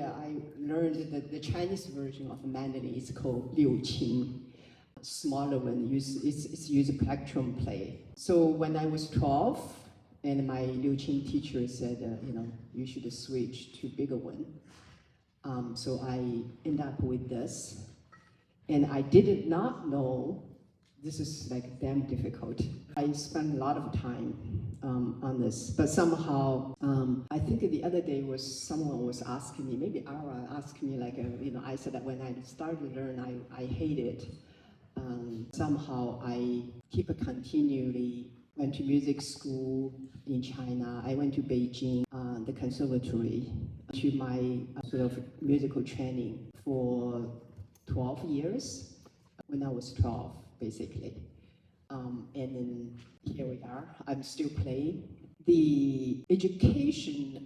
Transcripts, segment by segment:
I learned the Chinese version of mandolin is called liu qing. Smaller one, it's used plectrum play. So when I was 12, and my liu qing teacher said, you should switch to bigger one. So I end up with this. And I did not know this is like damn difficult. I spent a lot of time on this, but somehow, I think the other day someone was asking me, maybe Ara asked me I said that when I started to learn, I hate it. Somehow I keep continually went to music school in China. I went to Beijing, the conservatory, to my sort of musical training for 12 years, when I was 12, basically. And then here we are, I'm still playing. The education,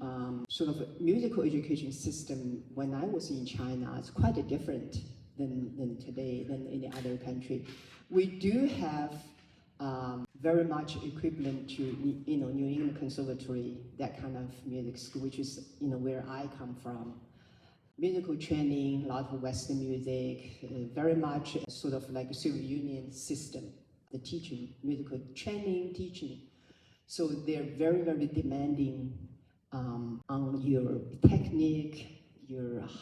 sort of musical education system when I was in China is quite different than today, than any other country. We do have very much equivalent to New England Conservatory, that kind of music school, which is where I come from. Musical training, a lot of Western music, very much sort of like a Soviet Union system, the teaching, musical training, teaching. So they're very, very demanding on your technique,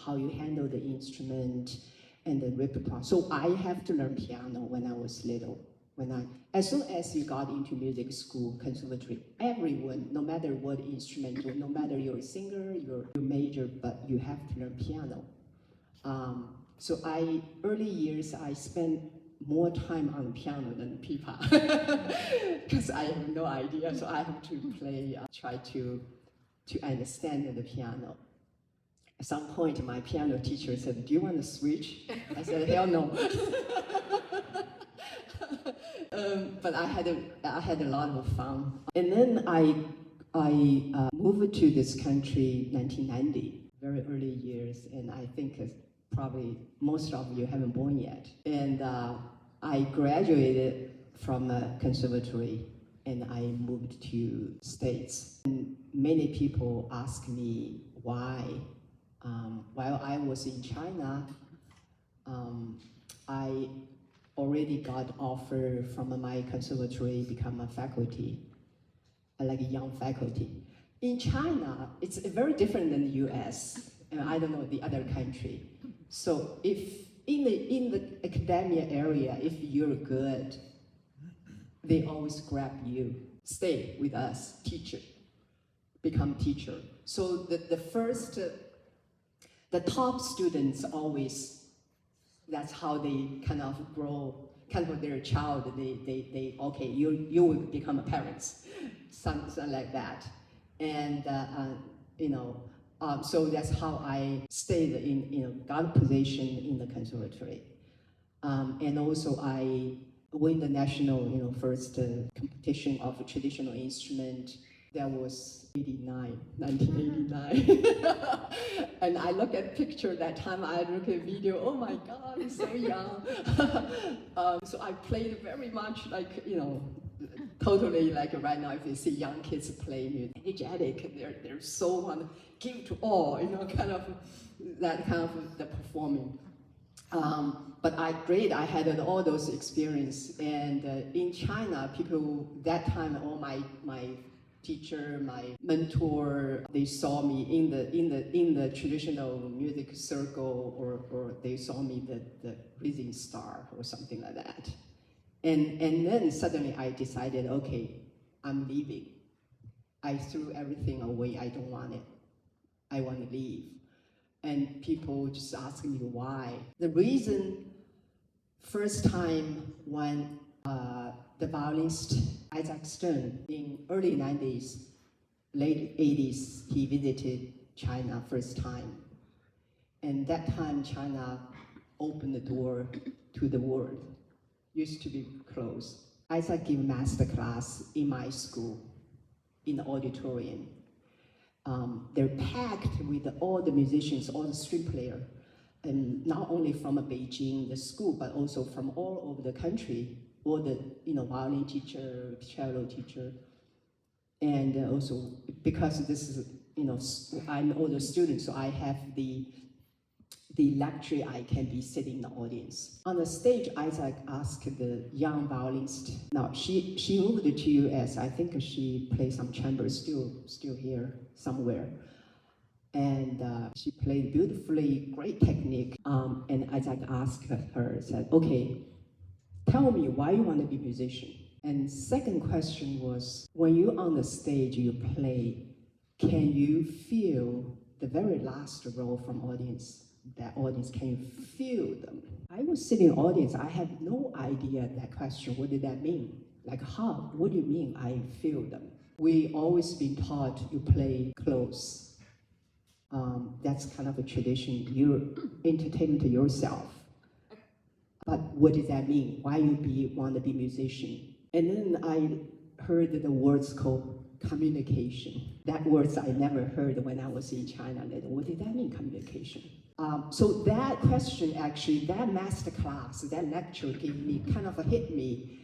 how you handle the instrument, and the repertoire. So I have to learn piano when I was little. As soon as you got into music school, conservatory, everyone, no matter what instrument, no matter you're a singer, you're a major, but you have to learn piano. So early years, I spent more time on piano than pipa, because I have no idea, so I have to play, try to understand the piano. At some point, my piano teacher said, "Do you want to switch?" I said, "Hell no." But I had a lot of fun. And then I moved to this country 1990, very early years, and I think probably most of you haven't born yet. And I graduated from a conservatory, and I moved to States. And many people ask me why. While I was in China, I already got offer from my conservatory become a faculty, like a young faculty. In China, it's very different than the US, and I don't know the other country. So if in the academia area, if you're good, they always grab you, stay with us, teacher, become teacher. So the top students always, that's how they kind of grow, kind of their child, they okay, you will become a parents, something like that. And so that's how I stayed got a position in the conservatory. And also I win the national, first competition of a traditional instrument. That was 1989. And I look at picture that time, I look at video, oh my God, I'm so young. So I played very much like, totally like right now if you see young kids play music, energetic, they're so want to give to all, kind of that kind of the performing. But I had all those experience. And in China, people, that time, all my teacher, my mentor, they saw me in the traditional music circle, or they saw me the rising star or something like that. And then suddenly I decided, okay, I'm leaving. I threw everything away. I don't want it. I want to leave. And people just ask me why. The reason, first time when the violinist Isaac Stern in early 90s, late 80s, he visited China first time. And that time China opened the door to the world. Used to be closed. Isaac gave master class in my school, in the auditorium. They're packed with all the musicians, all the string players, and not only from Beijing, the school, but also from all over the country. All the violin teacher, cello teacher, and also because this is I'm an older student, so I have the luxury I can be sitting in the audience. On the stage, Isaac asked the young violinist. Now she moved to US. I think she plays some chamber, still here somewhere. And she played beautifully, great technique. And Isaac asked her, said, "Okay, tell me why you want to be a musician." And second question was, when you're on the stage, you play, can you feel the very last row from audience? That audience, can you feel them? I was sitting in the audience, I had no idea that question, what did that mean? Like how, what do you mean I feel them? We always been taught you play close. That's kind of a tradition, you entertain yourself. But what does that mean? Why you want to be a musician? And then I heard the words called communication. That words I never heard when I was in China. What did that mean, communication? So that question actually, that master class, that lecture gave me, kind of hit me,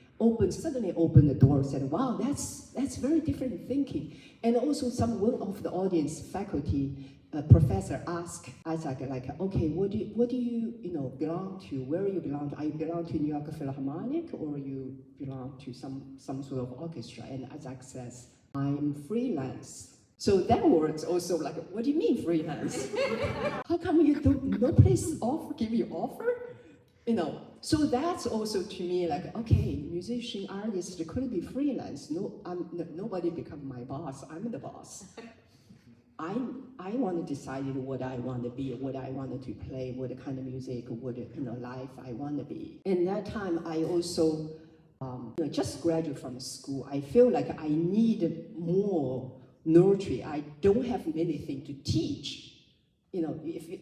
suddenly opened the door, said, wow, that's very different thinking. And also one of the audience faculty, professor asked Isaac, like, okay, what do you belong to? Where you belong to? Are you belong to New York Philharmonic or you belong to some sort of orchestra? And Isaac says, I'm freelance. So that word's also like, what do you mean freelance? How come you don't, no place give you offer? So that's also to me like, okay, musician, artist could be freelance. Nobody become my boss, I'm the boss. I want to decide what I want to be, what I wanted to play, what kind of music, what life I want to be. And that time I also just graduated from school. I feel like I need more nurture. I don't have anything to teach.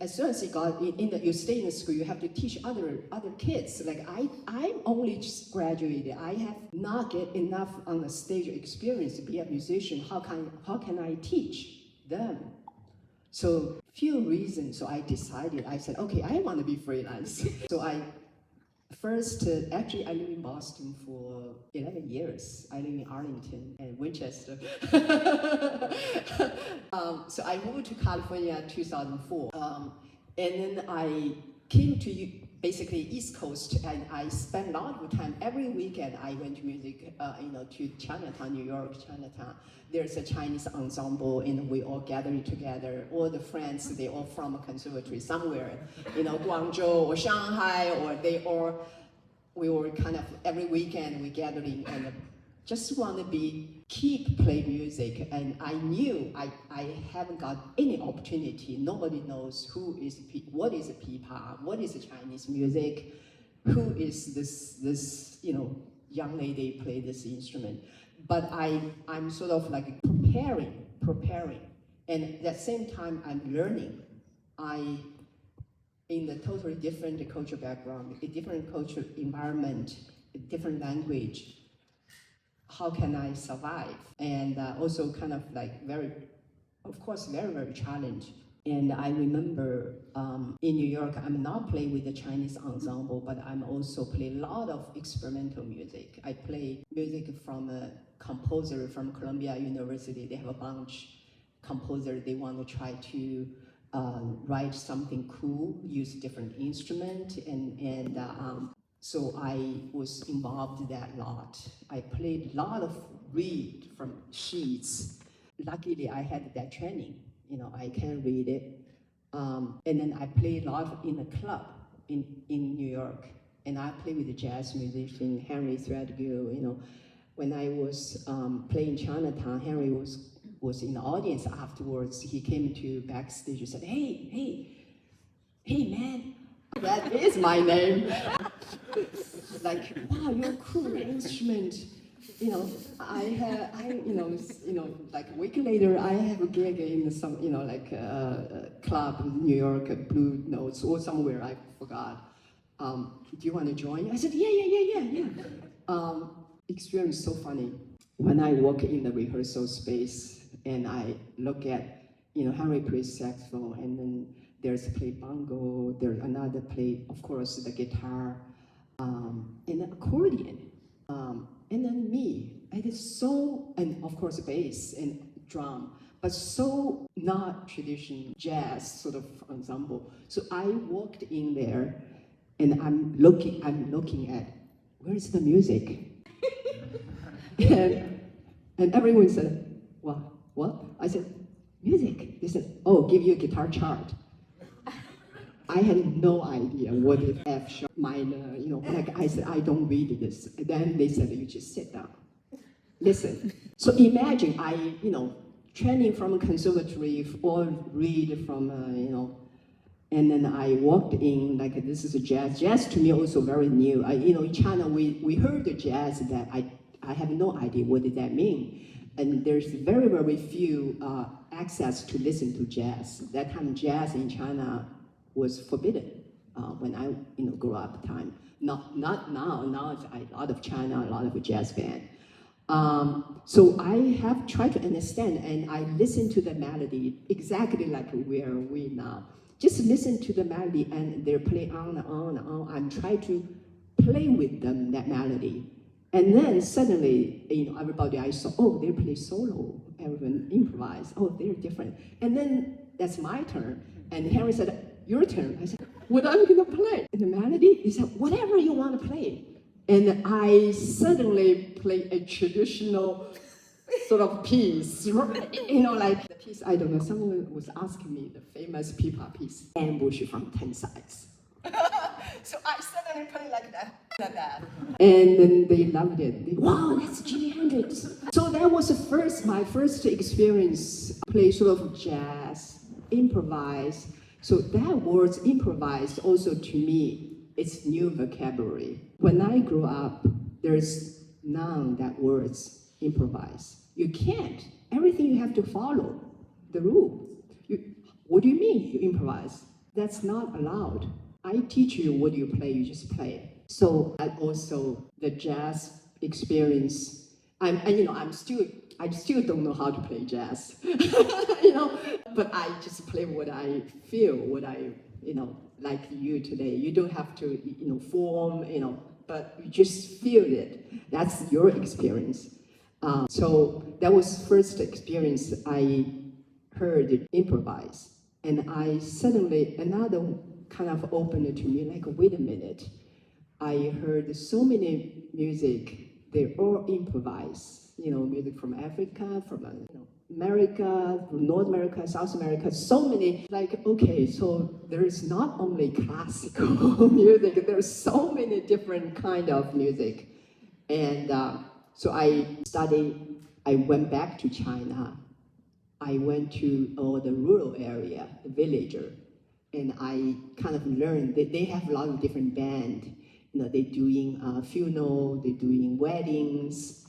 As soon as you stay in the school, you have to teach other kids. Like I only just graduated. I have not get enough on the stage experience to be a musician. How can I teach them? So few reasons. So I decided. I said, okay, I want to be freelance. So I live in Boston for 11 years. I live in Arlington and Winchester. So I moved to California in 2004. And then I came to basically East Coast, and I spent a lot of time. Every weekend I went to music, to Chinatown, New York, Chinatown. There's a Chinese ensemble, and we all gathered together. All the friends, they all from a conservatory somewhere, Guangzhou or Shanghai, or we were kind of every weekend we gathering and just want to keep play music. And I knew I haven't got any opportunity. Nobody knows what is a pipa, what is a Chinese music, who is this young lady play this instrument. But I'm sort of like preparing, and at the same time I'm learning. In a totally different cultural background, a different cultural environment, a different language. How can I survive? And also kind of like very, very challenged. And I remember in New York, I'm not playing with the Chinese ensemble, but I'm also playing a lot of experimental music. I play music from a composer from Columbia University. They have a bunch composer. They want to try to write something cool, use different instrument, and so I was involved in that a lot. I played a lot of read from sheets. Luckily, I had that training. I can read it. And then I played a lot in a club in New York. And I played with the jazz musician, Henry Threadgill. When I was playing Chinatown, Henry was in the audience afterwards. He came to backstage and said, hey man, that is my name. Like, wow, you're a cool instrument. Like a week later, I have a gig in some, club in New York, Blue Notes or somewhere, I forgot. Do you want to join? I said, yeah. Experience so funny. When I walk in the rehearsal space and I look at, Henry plays saxophone, and then there's a play bongo, there's another play, of course, the guitar, and the accordion, and then me. And of course bass and drum. but so not traditional jazz sort of ensemble. So I walked in there, and I'm looking at, where's the music? and everyone said, what? I said, music. They said, oh, give you a guitar chart. I had no idea what is F sharp minor, like I said, I don't read this. And then they said, you just sit down, listen. So imagine I, training from a conservatory or read from, and then I walked in like this is a jazz. Jazz to me also very new. In China we heard the jazz that I have no idea what did that mean. And there's very, very few access to listen to jazz. That time jazz in China was forbidden when I grew up time. Not now. Now it's a lot of China, a lot of jazz band. So I have tried to understand, and I listen to the melody exactly like where we now. Just listen to the melody, and they're playing on and on and on. I'm trying to play with them that melody, and then suddenly, everybody I saw, oh, they play solo. Everyone improvise. Oh, they're different. And then that's my turn. And Henry said, your turn. I said, what am I gonna play? And the melody, he said, whatever you want to play. And I suddenly play a traditional sort of piece, like the piece, I don't know, someone was asking me the famous pipa piece, Ambush from 10 Sides. So I suddenly play like that. And then they loved it. Wow, that's Jimi Hendrix. So that was my first experience, play sort of jazz, improvise. So that word improvise also to me, it's new vocabulary. When I grew up, there's none that words improvise. You can't. Everything you have to follow the rule. What do you mean you improvise? That's not allowed. I teach you what you play, you just play. So I also the jazz experience. I still don't know how to play jazz, but I just play what I feel, what I, like you today. You don't have to, form, but you just feel it. That's your experience. So that was first experience I heard improvise. And I suddenly, another kind of opened it to me, like, wait a minute. I heard so many music, they all improvise. Music from Africa, from America, from North America, South America, so many, like, okay, so there is not only classical music, there's so many different kind of music. And so I went back to China. I went to the rural area, the villager, and I kind of learned that they have a lot of different bands. They're doing funeral, they're doing weddings,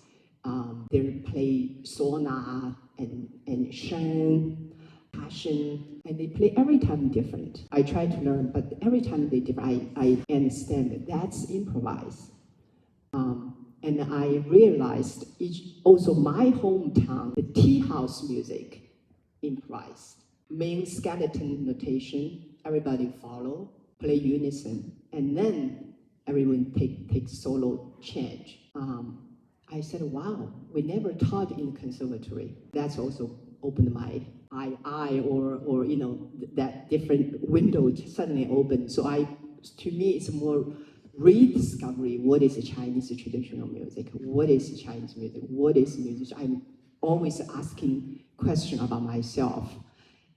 they play sona and shen, passion, and they play every time different. I try to learn, but every time they different, I understand that that's improvised. And I realized also my hometown, the tea house music, improvised. Main skeleton notation, everybody follow, play unison, and then everyone take solo change. I said, wow, we never taught in the conservatory. That's also opened my eye or that different window suddenly opened. So to me, it's more rediscovery. What is Chinese traditional music? What is Chinese music? What is music? I'm always asking questions about myself.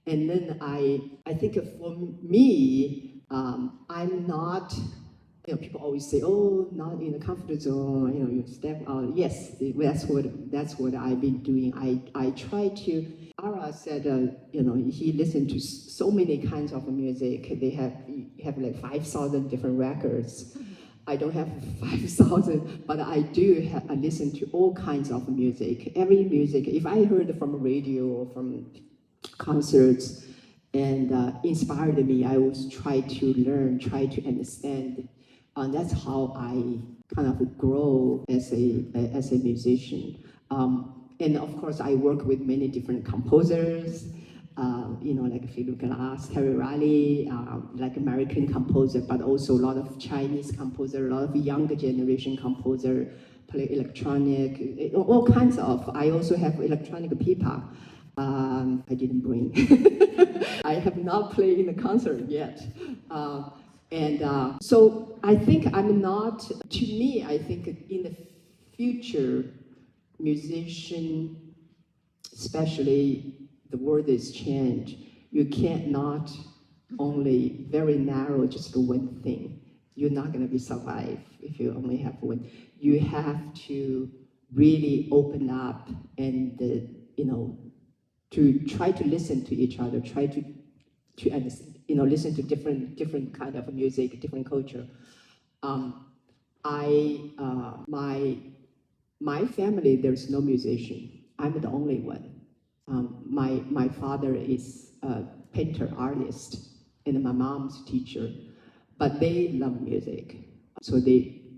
And then I think for me, I'm not, people always say, oh, not in the comfort zone, you step out. Yes, that's what I've been doing. I try to, Ara said, he listened to so many kinds of music. They have like 5,000 different records. I don't have 5,000, but I do I listen to all kinds of music. Every music, if I heard from radio or from concerts and inspired me, I always try to learn, try to understand. That's how I kind of grow as a musician. And of course, I work with many different composers. Like if you look at Terry Riley, like American composer, but also a lot of Chinese composer, a lot of younger generation composer, play electronic, all kinds of. I also have electronic pipa. I didn't bring. I have not played in the concert yet. So I think I'm not, to me, I think in the future, musician, especially the world is changed. You can't not only very narrow just one thing. You're not going to be survive if you only have one. You have to really open up and to try to listen to each other, try to understand, listen to different kind of music, different culture. My family, there's no musician. I'm the only one. My father is a painter, artist, and my mom's teacher, but they love music. So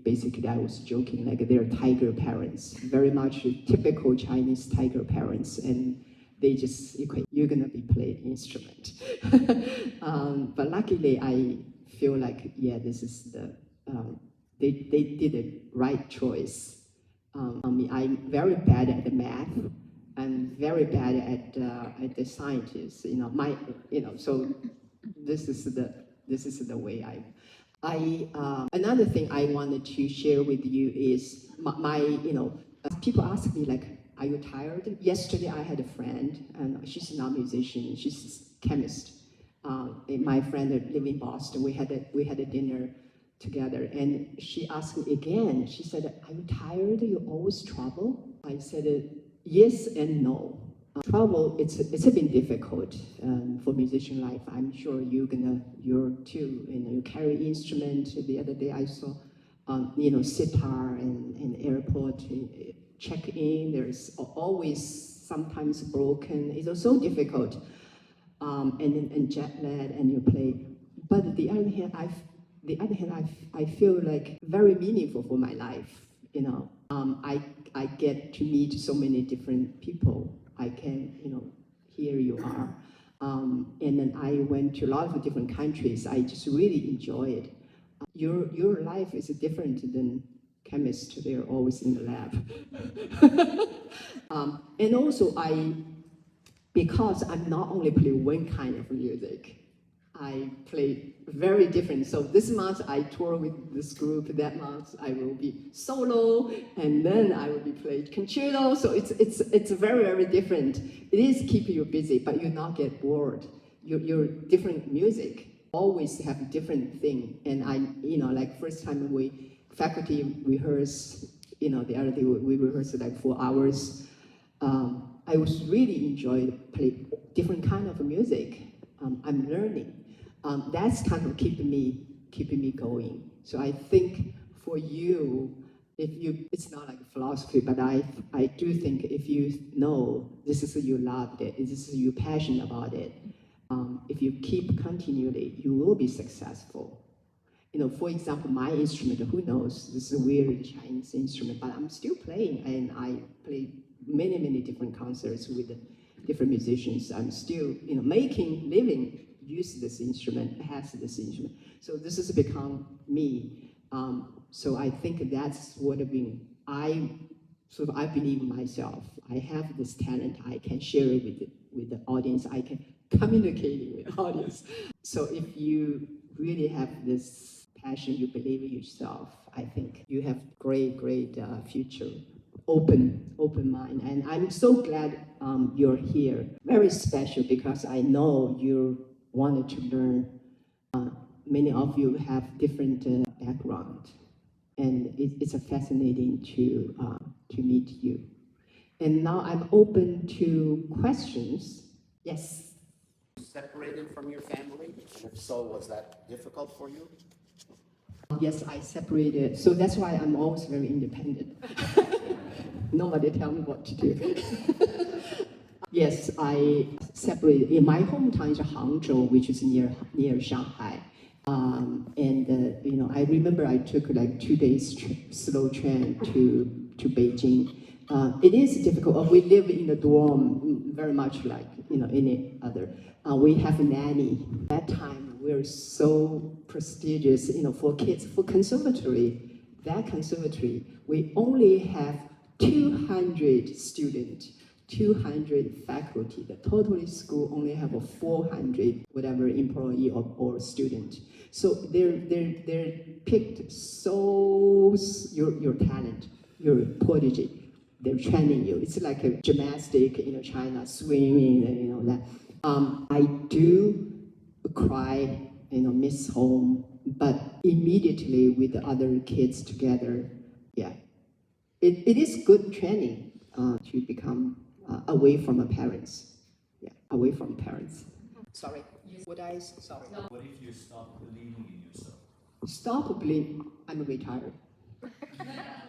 basically, I was joking, like they're tiger parents, very much typical Chinese tiger parents, and they just equate, you're gonna be playing instrument. But luckily, I feel like, yeah, this is they did the right choice. I'm very bad at the math. I'm very bad at the scientists. So this is the way another thing I wanted to share with you is people ask me like, are you tired? Yesterday I had a friend, and she's not a musician, she's a chemist. My friend live in Boston. We had a dinner together, and she asked me again. She said, "Are you tired? You always travel?" I said, yes and no. Travel, it's been difficult for musician life. I'm sure you're too. You carry instrument. The other day I saw, sitar and airport check in. There's always sometimes broken. It's so difficult. And jet lag, and you play. But the other hand, I feel like very meaningful for my life. I get to meet so many different people. I can, here you are. And then I went to a lot of different countries. I just really enjoy it. Your life is different than chemists. They're always in the lab. And also because I'm not only play one kind of music, I play very different. So this month I tour with this group. That month I will be solo, and then I will be playing concerto. So it's very, very different. It is keep you busy, but you not get bored. Your different music always have different thing. And like first time faculty rehearse, the other day we rehearsed like 4 hours. I was really enjoy play different kind of music. I'm learning. That's kind of keeping me going. So I think for you, it's not like philosophy, but I do think if you know this is you loved it, this is you passionate about it, if you keep continually, you will be successful. For example, my instrument, who knows, this is a weird Chinese instrument, but I'm still playing, and I play many, many different concerts with different musicians. I'm still, making living, use this instrument, has this instrument. So this has become me. So I think that's what I believe in myself. I have this talent. I can share it with the audience. I can communicate with the audience. So if you really have this passion, you believe in yourself, I think you have great future. Open mind, and I'm so glad you're here. Very special because I know you wanted to learn. Many of you have different background, and it's fascinating to meet you. And now I'm open to questions. Yes. Separated from your family, and if so, was that difficult for you? Yes, I separated. So that's why I'm always very independent. Nobody tell me what to do. Yes, I separated. In my hometown is Hangzhou, which is near Shanghai. I remember I took like 2 days slow train to Beijing. It is difficult. We live in a dorm, very much like any other. We have a nanny. That time we're so prestigious, for kids, for conservatory. That conservatory, we only have 200 students 200 faculty. The total school only have a 400 whatever employee or student. So they're picked your talent, your prodigy. They're training you. It's like a gymnastic, China, swimming, that. I do cry, miss home, but immediately with the other kids together, yeah. It is good training to become away from the parents. Yeah, away from parents. Sorry. Sorry. What if you stop believing in yourself? Stop believing, I'm retired.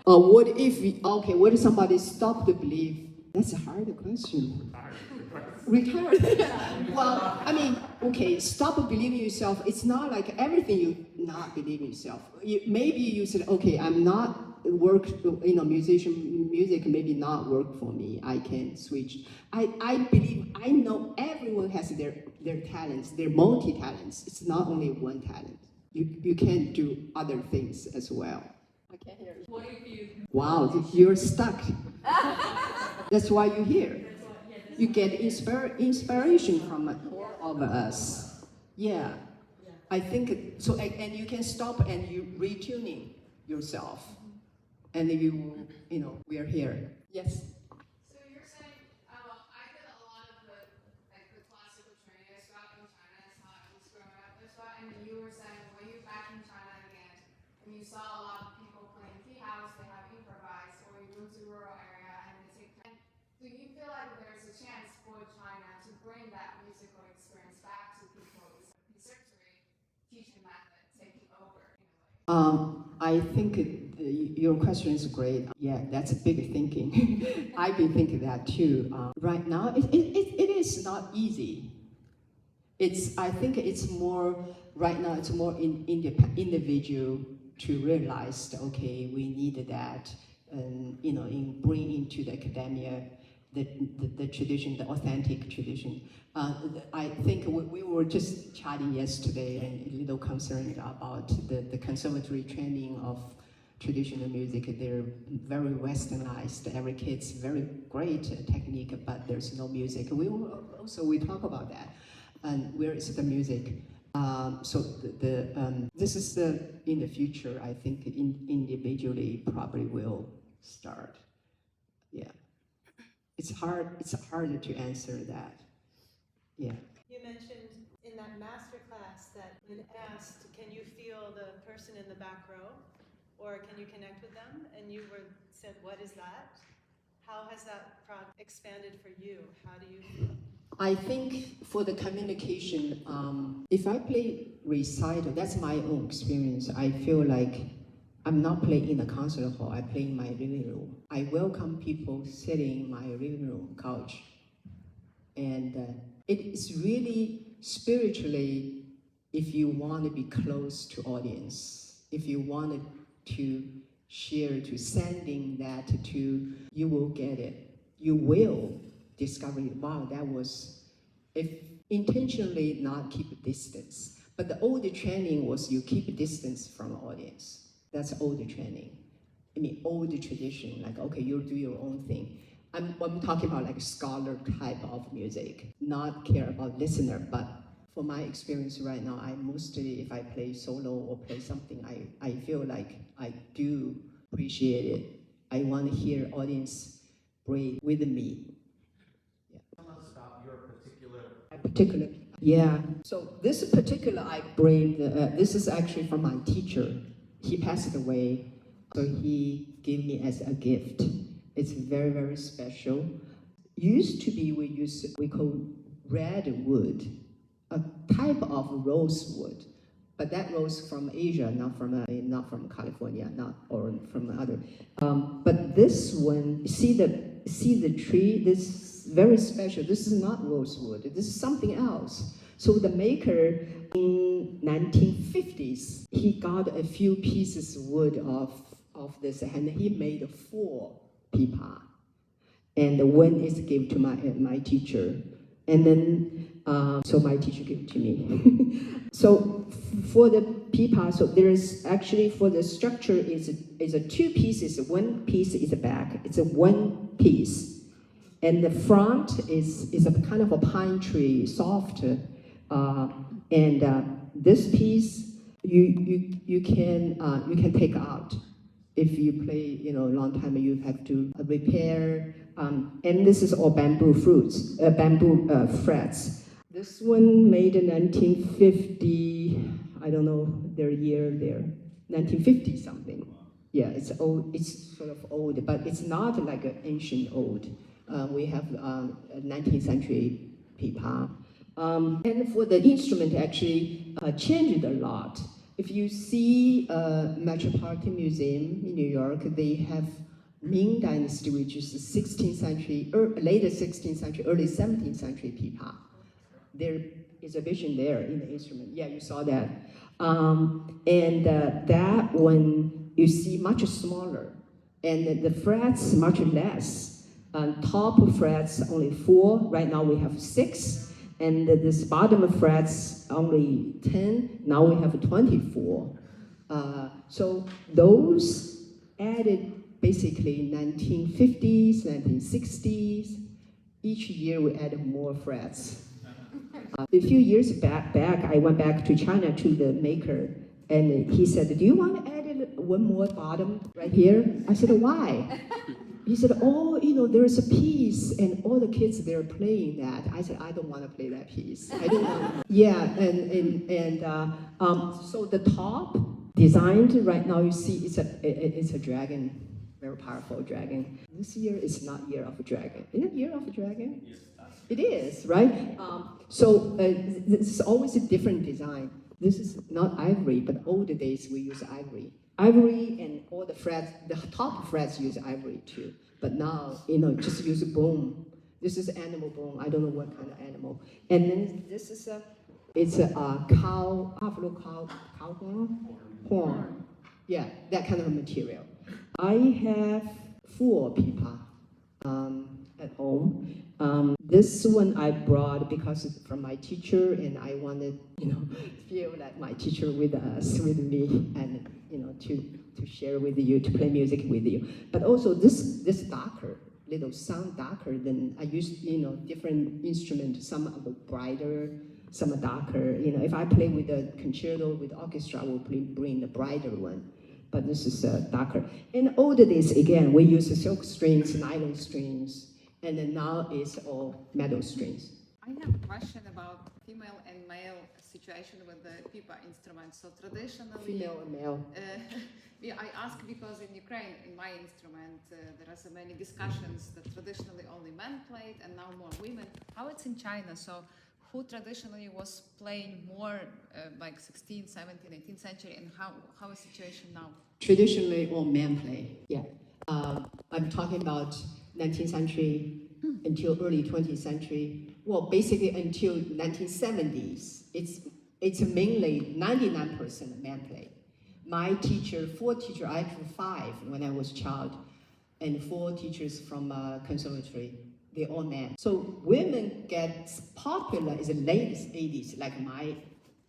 What if somebody stopped to believe? That's a hard question. Retired. Well, stop believing yourself. It's not like everything you not believe in yourself. Maybe you said, okay, I'm not music maybe not work for me. I can switch. I know everyone has their talents, their multi-talents. It's not only one talent. You can do other things as well. I can't hear you. What if you... Wow, you're stuck. That's why you're here. You get inspiration from all of us. Yeah. I think so, and you can stop and you retuning yourself. And we are here. Yes. So you're saying, I did a lot of the classical training. I grew up in China. That's how I was growing up. And then you were saying when you're back in China again, and you saw a lot of people playing tea house, they have improvised, or you move to a rural area and they take time. Do you feel like there's a chance for China to bring that musical experience back to people with conservatory teaching method taking over in a way? I think your question is great. Yeah, that's a big thinking. I've been thinking that too. Right now, it is not easy. I think it's more, right now, it's more individual to realize that, okay, we need that, bring into the academia, the tradition, the authentic tradition. I think we were just chatting yesterday and a little concerned about the conservatory training of traditional music. They're very westernized. Every kid's very great technique, but there's no music. We talk about that. And where is the music? So this is in the future. I think individually probably will start. Yeah. It's harder to answer that. Yeah. You mentioned in that master class that when asked, can you feel the person in the back row? Or can you connect with them? And you said, what is that? How has that expanded for you? How do you feel? I think for the communication, if I play recital, that's my own experience. I feel like I'm not playing in the concert hall, I play in my living room. I welcome people sitting in my living room couch. And it is really spiritually, if you want to be close to audience, if you wanted to share, to sending that to, you will get it. You will discover, wow, that was, if intentionally not keep a distance. But the older training was you keep a distance from the audience. That's older training. Older tradition, like, okay, you do your own thing. I'm talking about like scholar type of music, not care about listener, but for my experience right now, I mostly, if I play solo or play something, I feel like I do appreciate it. I want to hear audience breathe with me. Yeah. Tell us about your particular. Yeah. So this particular I bring, this is actually from my teacher. He passed away, so he gave me as a gift. It's very, very special. Used to be we call red wood, a type of rosewood, but that rose from Asia, not from California, or from other. But this one, see the tree. This is very special. This is not rosewood. This is something else. So the maker in 1950s, he got a few pieces of wood of this, and he made 4 pipa. And one is given to my teacher, and then so my teacher gave it to me. So for the pipa, so there is actually, for the structure is a 2 pieces. One piece is a back. It's a 1 piece. and the front is a kind of a pine tree, soft, and this piece you can take out. If you play, a long time, you have to repair. And this is all bamboo frets. This one made in 1950. I don't know their year there. 1950 something. Yeah, it's old. It's sort of old, but it's not like an ancient old. We have a 19th century pipa. And for the instrument, actually changed a lot. If you see Metropolitan Museum in New York, they have Ming Dynasty, which is the 16th century, later 16th century, early 17th century pipa. There is a vision there in the instrument. Yeah, you saw that. And that one you see much smaller, and the frets much less. Top frets only 4. Right now we have 6. And this bottom frets only 10, now we have 24. So those added basically 1950s, 1960s. Each year we added more frets. A few years back, I went back to China to the maker, and he said, do you want to add one more bottom right here? I said, why? He said, oh, there's a piece, and all the kids, they're playing that. I said, I don't want to play that piece. I don't want. Yeah, and so the top designed right now, you see, it's a dragon, very powerful dragon. This year is not Year of a Dragon. Is it Year of a Dragon? Yes. It is, right? So this is always a different design. This is not ivory, but old days we use ivory. Ivory and all the frets, the top frets use ivory too. But now, just use bone. This is animal bone. I don't know what kind of animal. And then this is it's a buffalo cow horn. Yeah, that kind of material. I have 4 pipa at home. This one I brought because it's from my teacher, and I wanted, feel like my teacher with me, and to share with you, to play music with you. But also this darker, little sound darker than I used, different instruments. Some are brighter, some are darker. If I play with a concerto with orchestra, I will bring the brighter one. But this is darker. In older days, again, we use silk strings, nylon strings, and then now it's all metal strings. I have a question about female and male situation with the pipa instrument. So traditionally, Female and male. I ask because in Ukraine, in my instrument, there are so many discussions that traditionally only men played and now more women. How it's in China? So who traditionally was playing more like 16th, 17th, 18th century, and how is the situation now? Traditionally, all men play. Yeah. I'm talking about 19th century until early 20th century. Well, basically until 1970s, it's mainly 99% men play. My teacher, 4 teachers, I had 5 when I was a child, and 4 teachers from conservatory. They're all men. So women get popular in the late 80s, like my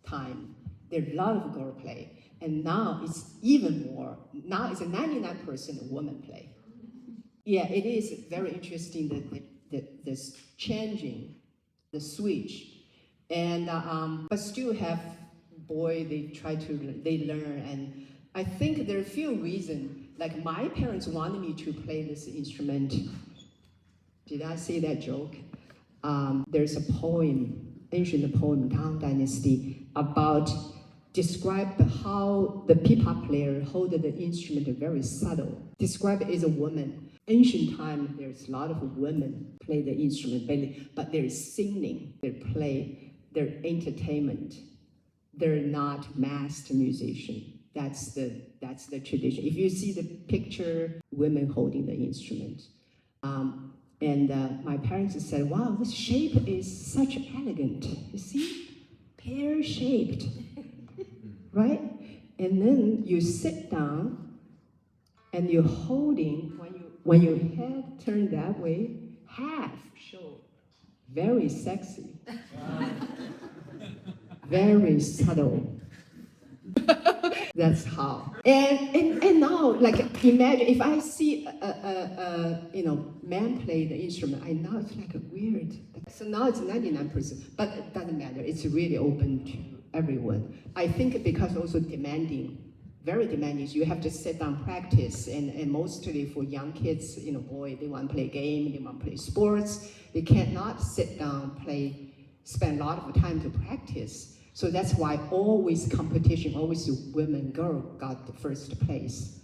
time. There are a lot of girl play. And now it's even more. Now it's a 99% woman play. Yeah, it is very interesting that this changing, the switch. And but still have they learn. And I think there are a few reasons. Like my parents wanted me to play this instrument. Did I say that joke? There's a poem, ancient poem, Tang Dynasty, about describe how the pipa player hold the instrument very subtle. Describe as a woman. Ancient time, there's a lot of women play the instrument, but they're singing, they play, they're entertainment. They're not master musician. That's the tradition. If you see the picture, women holding the instrument. And my parents said, wow, this shape is such elegant. You see? Pear-shaped, right? And then you sit down and you're holding, when your head turned that way, half show. Very sexy. Very subtle. That's how. And now, like, imagine if I see a man play the instrument, I know it's like weird. So now it's 99%, but it doesn't matter. It's really open to everyone. I think because also very demanding. You have to sit down, practice, and mostly for young kids, boy, they want to play game, they want to play sports. They cannot sit down, spend a lot of time to practice. So that's why always competition, always women, girl got the first place.